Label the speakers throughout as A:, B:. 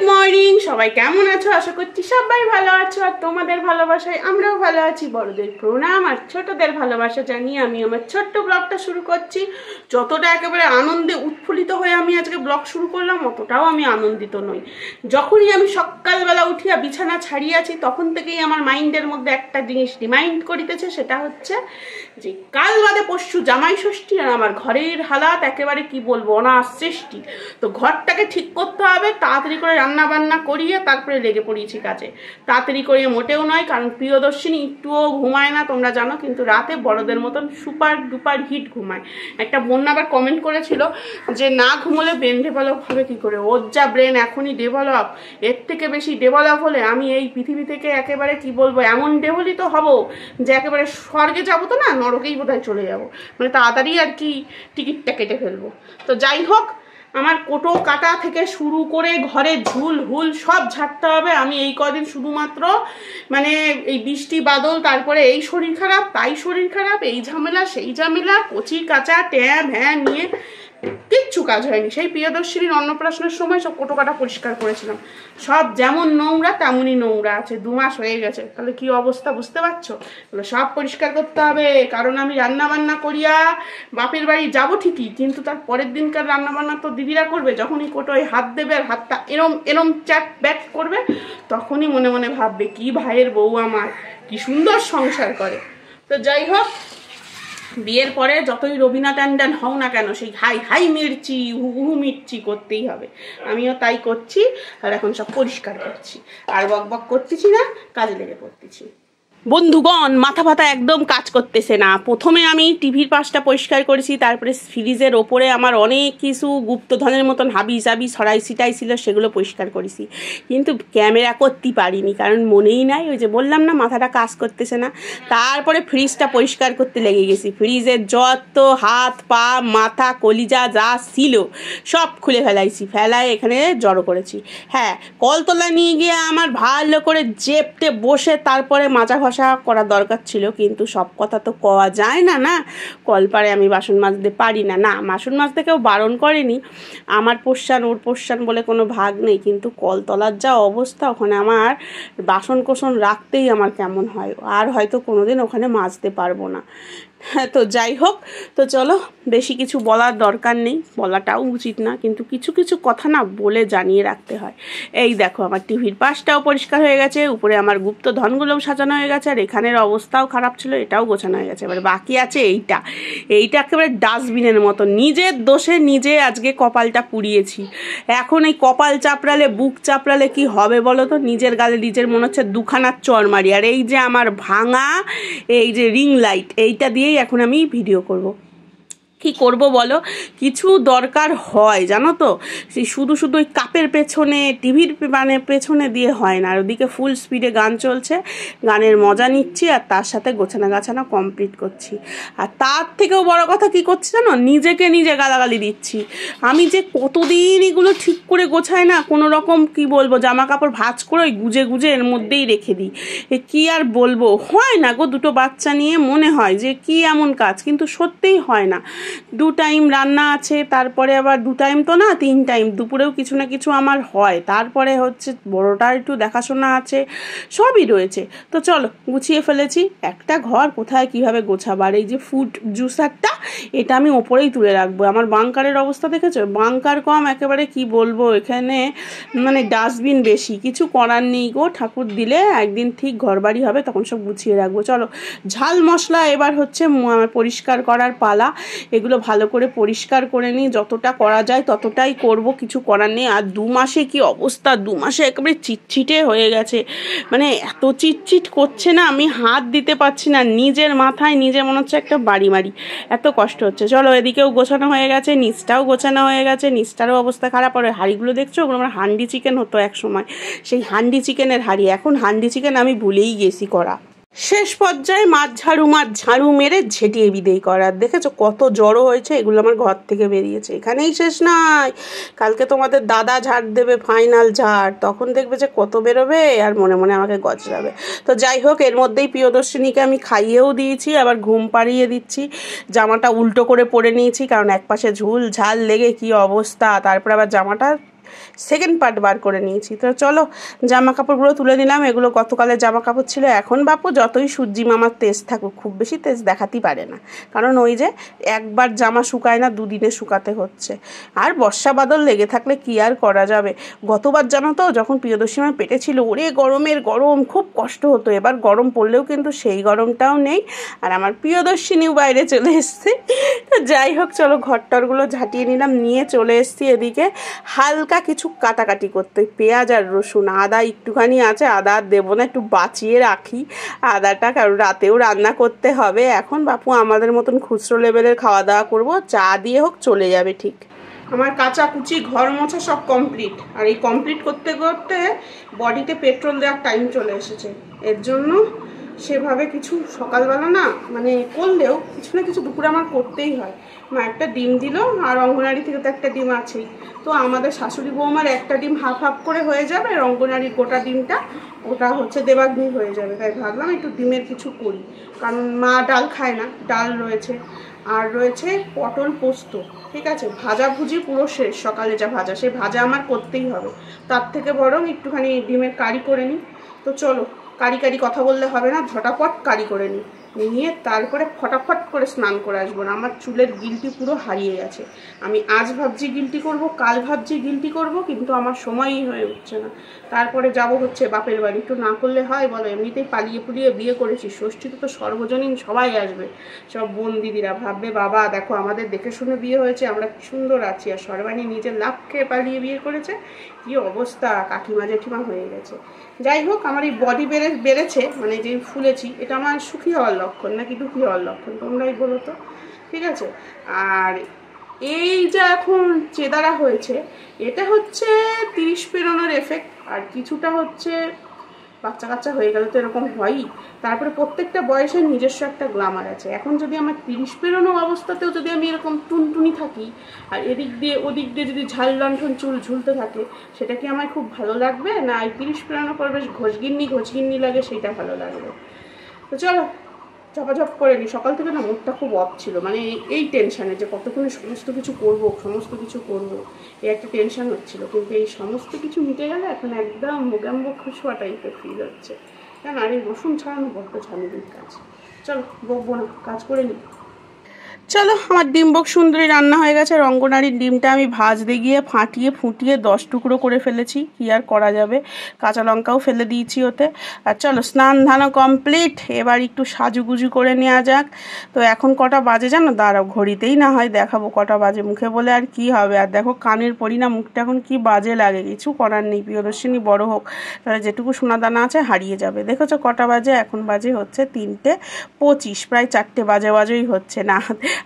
A: Morning, সবাই কেমন আছো? আশা করছি সবাই ভালো আছো আর তোমাদের ভালোবাসায় আমরাও ভালো আছি। বড়দের প্রণাম আর ছোটদের ভালোবাসা জানিয়ে আমি আমার ছোট্ট ব্লগটা শুরু করছি। যতটা একেবারে আনন্দে উৎফুল্লিত হয়ে আমি আজকে ব্লগ শুরু করলাম, অতটাও আমি আনন্দিত নই। যখনই আমি সকালবেলা উঠিয়া বিছানা ছাড়িয়াছি তখন থেকেই আমার মাইন্ডের মধ্যে একটা জিনিস রিমাইন্ড করিতেছে, সেটা হচ্ছে যে কাল বাদে পরশু জামাই ষষ্ঠী আর আমার ঘরের হালাত একেবারে কি বলবো, অনার সৃষ্টি। তো ঘরটাকে ঠিক করতে হবে, তাড়াতাড়ি করে রান্না বান্না করিয়ে তারপরে লেগে পড়িয়েছি কাজে। তাড়াতাড়ি করিয়ে মোটেও নয়, কারণ প্রিয়দর্শিনী একটুও ঘুমায় না তোমরা জানো, কিন্তু রাতে বড়দের মতন সুপার ডুপার হিট ঘুমায়। একটা বোন আবার কমেন্ট করেছিল যে না ঘুমোলে ব্রেন ডেভেলপ হবে কি করে। ওর যা ব্রেন এখনই ডেভেলপ, এর থেকে বেশি ডেভেলপ হলে আমি এই পৃথিবী থেকে একেবারে কি বলবো এমন ডেভেলই তো হবো যে একেবারে স্বর্গে যাবো তো না, নরকেই বোধহয় চলে যাবো। মানে তাড়াতাড়ি আর কি টিকিটটা কেটে ফেলবো। তো যাই হোক, আমার কোটো কাটা থেকে শুরু করে ঘরে ঝুল হুল সব ঝাড়তে হবে। আমি এই কদিন শুধুমাত্র মানে এই বৃষ্টি বাদল, তারপরে এই শরীর খারাপ তাই শরীর খারাপ, এই ঝামেলা সেই ঝামেলা, কচি কাঁচা ট্যাব হ্যাঁ নিয়ে কিচ্ছু কাজ হয়নি। সেই প্রিয়দর্শিনীর অন্নপ্রাশনের সময় সব কোটো কাটা পরিষ্কার করেছিলাম, সব যেমন নোংরা তেমনই নোংরা আছে। 2 মাস হয়ে গেছে, তাহলে কি অবস্থা বুঝতে পারছো? তাহলে সব পরিষ্কার করতে হবে, কারণ আমি রান্না বান্না করিয়া বাপের বাড়ি যাব ঠিকই, কিন্তু তার পরের দিনকার রান্না বান্না তো দিদিরা করবে। যখনই কোটোয় হাত দেবে আর হাতটা এরম এরম চ্যাট ব্যাট করবে, তখনই মনে মনে ভাববে কি ভাইয়ের বউ আমার, কি সুন্দর সংসার করে। তো যাই হোক, বিয়ের পরে যতই রবিনা ট্যান্ডান হও না কেন, সেই হাই হাই মির্চি হু মির্চি করতেই হবে। আমিও তাই করছি, আর এখন সব পরিষ্কার করছি, আর বক বক করতেছি না, কাজে লেগে পড়তেছি। বন্ধুগণ, মাথা ফাতা একদম কাজ করতেছে না। প্রথমে আমি টিভির পাশটা পরিষ্কার করেছি, তারপরে ফ্রিজের ওপরে আমার অনেক কিছু গুপ্তধনের মতন হাবি জাবি ছড়াই ছিটাই ছিল, সেগুলো পরিষ্কার করেছি, কিন্তু ক্যামেরা করতে পারিনি, কারণ মনেই নাই। ওই যে বললাম না, মাথাটা কাজ করতেছে না। তারপরে ফ্রিজটা পরিষ্কার করতে লেগে গেছি। ফ্রিজের যত হাত পা মাথা কলিজা যা ছিল সব খুলে ফেলাই এখানে জড়ো করেছি। হ্যাঁ, কলতলা নিয়ে গিয়ে আমার ভালো করে জেপটে বসে তারপরে মাজা করা দরকার ছিল, কিন্তু সব কথা তো কওয়া যায় না। না, কলপারে আমি বাসন মাজতে পারি না। না, বাসন মাজতে কেউ বারণ করেনি, আমার পোষান ওর পোষান বলে কোনো ভাগ নেই, কিন্তু কলতলার যা অবস্থা, ওখানে আমার বাসন কোসন রাখতেই আমার কেমন হয়, আর হয়তো কোনোদিন ওখানে মাজতে পারবো না। হ্যাঁ, তো যাই হোক, তো চলো, বেশি কিছু বলার দরকার নেই, বলাটাও উচিত না, কিন্তু কিছু কিছু কথা না বলে জানিয়ে রাখতে হয়। এই দেখো, আমার টিভির পাশটাও পরিষ্কার হয়ে গেছে, উপরে আমার গুপ্ত ধনগুলোও সাজানো হয়ে গেছে, আর এখানের অবস্থাও খারাপ ছিল, এটাও গোছানো হয়ে গেছে। এবার বাকি আছে এইটা একেবারে ডাস্টবিনের মতো। নিজের দোষে নিজে আজকে কপালটা পুড়িয়েছি। এখন এই কপাল চাপড়ালে বুক চাপড়ালে কি হবে বলো তো? নিজের গালে নিজের মনে হচ্ছে দুখানার চড় মারি। আর এই যে আমার ভাঙা এই যে রিং লাইট, এইটা দিয়ে এখন আমি ভিডিও করব। কি করব বলো, কিছু দরকার হয় জানো তো, সেই শুধু ওই কাপের পেছনে টিভির মানে পেছনে দিয়ে হয় না। আর ওদিকে ফুল স্পিডে গান চলছে, গানের মজা নিচ্ছি, আর তার সাথে গোছানো কমপ্লিট করছি। আর তার থেকেও বড় কথা কি করছি জানো, নিজেকে নিজে গালাগালি দিচ্ছি। আমি যে কতদিন এগুলো ঠিক করে গোছাই না, কোনো রকম কি বলবো, জামা কাপড় ভাঁজ করে ওই গুজে এর মধ্যেই রেখে দিই। কি আর বলবো, হয় না গো, 2টো বাচ্চা নিয়ে মনে হয় যে কি এমন কাজ, কিন্তু সত্যিই হয় না। 2 টাইম রান্না আছে, তারপরে আবার 2 টাইম তো না, 3 টাইম, দুপুরেও কিছু না কিছু আমার হয়, তারপরে হচ্ছে বড়টার একটু দেখাশোনা আছে, সবই রয়েছে। তো চলো, গুছিয়ে ফেলেছি। একটা ঘর কোথায় কিভাবে গোছাবার, এই যে ফুড জুসারটা, এটা আমি ওপরেই তুলে রাখবো। আমার বাংকারের অবস্থা দেখেছো, বাংকার কম একেবারে কি বলবো, এখানে মানে ডাস্টবিন বেশি, কিছু করার নেই গো, ঠাকুর দিলে একদিন ঠিক ঘর বাড়ি হবে, তখন সব গুছিয়ে রাখবো। চলো, ঝাল মশলা এবার হচ্ছে আমার পরিষ্কার করার পালা। এগুলো ভালো করে পরিষ্কার করে নিই, যতটা করা যায় ততটাই করব, কিছু করার নেই। আর 2 মাসে কি অবস্থা, 2 মাসে একেবারে চিটচিটে হয়ে গেছে, মানে এত চিটচিট করছে না, আমি হাত দিতে পারছি না, নিজের মাথায় নিজে মনে হচ্ছে একটা বাড়ি মারি, এত কষ্ট হচ্ছে। চলো, এদিকেও গোছানো হয়ে গেছে, নিচটাও গোছানো হয়ে গেছে, নিচটারও অবস্থা খারাপ। আর হাঁড়িগুলো দেখছো, ওগুলো আমার হান্ডি চিকেন হতো এক সময়, সেই হান্ডি চিকেনের হাঁড়ি, এখন হান্ডি চিকেন আমি ভুলেই গেছি করা। শেষ পর্যায়ে মাছ ঝাড়ু মেরে ঝেঁটিয়ে বিদেই করার। দেখেছো কত জড়ো হয়েছে, এগুলো আমার ঘর থেকে বেরিয়েছে। এখানেই শেষ নয়, কালকে তোমাদের দাদা ঝাড় দেবে, ফাইনাল ঝাড়, তখন দেখবে যে কত বেরোবে, আর মনে মনে আমাকে গজরাবে। তো যাই হোক, এর মধ্যেই প্রিয়দর্শিনীকে আমি খাইয়েও দিয়েছি, আবার ঘুম পাড়িয়ে দিচ্ছি। জামাটা উল্টো করে পরে নিয়েছি, কারণ একপাশে ঝুল ঝাল লেগে কি অবস্থা। তারপর আবার জামাটা সেকেন্ড পার্ট বার করে নিয়েছি। তো চলো জামা কাপড়গুলো তুলে নিলাম, এগুলো গতকালের জামা কাপড় ছিল। এখন বাপু যতই সূর্যি মামার তেজ থাকুক খুব বেশি তেজ দেখাতেই পারে না, কারণ ওই যে একবার জামা শুকায় না, দুদিনে শুকাতে হচ্ছে। আর বর্ষা বাদল লেগে থাকলে কি আর করা যাবে। গতবার জানো তো যখন প্রিয়দর্শী পেটে ছিল, ওরে গরমের গরম, খুব কষ্ট হতো। এবার গরম পড়লেও কিন্তু সেই গরমটাও নেই। আর আমার প্রিয়দর্শিনীও বাইরে চলে এসছে। তো যাই হোক, চলো ঘরটরগুলো ঝাঁটিয়ে নিলাম, নিয়ে চলে এসছি এদিকে হালকা কিছু কাটাকাটি করতে। পেঁয়াজ আর রসুন, আদা একটুখানি আছে, আদা আর দেবো না, একটু বাঁচিয়ে রাখি আদাটা, কারণ রাতেও রান্না করতে হবে। এখন বাপু আমাদের মতন খুচরো লেভেলের খাওয়া দাওয়া করবো, চা দিয়ে হোক চলে যাবে ঠিক। আমার কাচাকুচি ঘর মোছা সব কমপ্লিট। আর এই কমপ্লিট করতে করতে বডিতে পেট্রোল দেওয়ার টাইম চলে এসেছে। এর জন্য সেভাবে কিছু সকালবেলা না মানে করলেও কিছু না কিছু দুপুরে আমার করতেই হয়। মা একটা ডিম দিল, আর অঙ্গনারী থেকে তো একটা ডিম আছেই। তো আমাদের শাশুড়ি বৌমার একটা ডিম হাফ হাফ করে হয়ে যাবে, আর অঙ্গনারীর গোটা ডিমটা ওটা হচ্ছে দেবাগ্নি হয়ে যাবে। তাই ভাবলাম একটু ডিমের কিছু করি, কারণ মা ডাল খায় না। ডাল রয়েছে, আর রয়েছে পটল পোস্ত, ঠিক আছে। ভাজাভুজি পুরো শেষ, সকালে যা ভাজা সে ভাজা আমার করতেই হবে। তার থেকে বরং একটুখানি ডিমের কারি করে নিই। তো চলো, কারি কথা বললে হবে না, ঝটাপট কারি করে নিই, নিয়ে তারপরে ফটাফট করে স্নান করে আসবো। না আমার চুলের গিলটি পুরো হারিয়ে গেছে। আমি আজ ভাবছি গিলটি করব, কাল ভাবছি গিলটি করব, কিন্তু আমার সময়ই হয়ে উঠছে না। তারপরে যাব হচ্ছে বাপের বাড়ি, একটু না করলে হয় বলো? এমনিতেই পালিয়ে পুলিয়ে বিয়ে করেছি, ষষ্ঠীতে তো সর্বজনীন সবাই আসবে, সব বোন দিদিরা ভাববে বাবা দেখো আমাদের দেখে শুনে বিয়ে হয়েছে, আমরা কি সুন্দর আছি। আর সর্বাণী নিজের লাভ খেয়ে পালিয়ে বিয়ে করেছে, কি অবস্থা, কাকিমা জেঠিমা হয়ে গেছে। যাই হোক, আমার এই বডি বেড়েছে মানে যে ফুলেছি, এটা আমার সুখী হওয়ার লক্ষণ নাকি দুঃখী হওয়ার লক্ষণ তোমরাই বলো তো, ঠিক আছে। আর এই যে এখন চেদারা হয়েছে, এটা হচ্ছে 30 পেরোনোর এফেক্ট। আর কিছুটা হচ্ছে বাচ্চা কাচ্চা হয়ে গেলে তো এরকম হয়ই। তারপরে প্রত্যেকটা বয়সের নিজস্ব একটা গ্ল্যামার আছে। এখন যদি আমার 30 পেরোনো অবস্থাতেও যদি আমি এরকম টুনটুনি থাকি, আর এদিক দিয়ে ওদিক দিয়ে যদি ঝাল লণ্ঠন চুল ঝুলতে থাকে, সেটা কি আমার খুব ভালো লাগবে? না এই 30 পেরোনোর পর বেশ ঘষগিন্নি লাগে, সেটা ভালো লাগবে। তো চলো ঝপাঝপ করে নিই। সকাল থেকে না মুডটা খুব অফ ছিল, মানে এই টেনশানে যে কতক্ষণে সমস্ত কিছু করব, এই একটা টেনশান হচ্ছিল। কিন্তু এই সমস্ত কিছু মিটে গেলে এখন একদম মোগাম্বো খুশোয়া টাইপের ফিল হচ্ছে। কেন আর এই রসুন ছাড়ানো বড্ড ঝামেলির কাজ। চলো বকবো না, কাজ করে নিই। চলো, আমার ডিমবক সুন্দরী রান্না হয়ে গেছে। রঙ্গনারীর ডিমটা আমি ভাজতে গিয়ে ফুটিয়ে 10 টুকরো করে ফেলেছি, কি আর করা যাবে। কাঁচা লঙ্কাও ফেলে দিয়েছি ওতে। আর চলো স্নান ধানও কমপ্লিট, এবার একটু সাজুগুজু করে নেওয়া যাক। তো এখন কটা বাজে জানো? দাঁড়াও, ঘড়িতেই না হয় দেখাবো কটা বাজে, মুখে বলে আর কি হবে। আর দেখো কানের পরি না, মুখটা এখন কি বাজে লাগে, কিছু করার নেই। প্রিয়দর্শিনী বড় হোক, তাহলে যেটুকু সোনাদানা আছে হারিয়ে যাবে। দেখেছো কটা বাজে? এখন বাজে হচ্ছে 3:25, প্রায় 4টে বাজেই হচ্ছে না।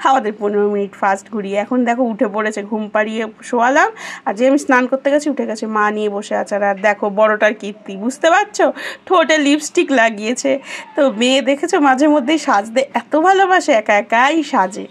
A: আমাদের 15 মিনিট ফাস্ট ঘুরিয়ে এখন দেখো উঠে পড়েছে, ঘুম পাড়িয়ে শোয়ালাম। আর যে আমি স্নান করতে গেছি উঠে গেছে, মা নিয়ে বসে আছে। আর দেখো বড়টার কীর্তি, বুঝতে পারছো? ঠোঁটে লিপস্টিক লাগিয়েছে। তো মেয়ে দেখেছো মাঝে মধ্যেই সাজতে এত ভালোবাসে, একা একাই সাজে।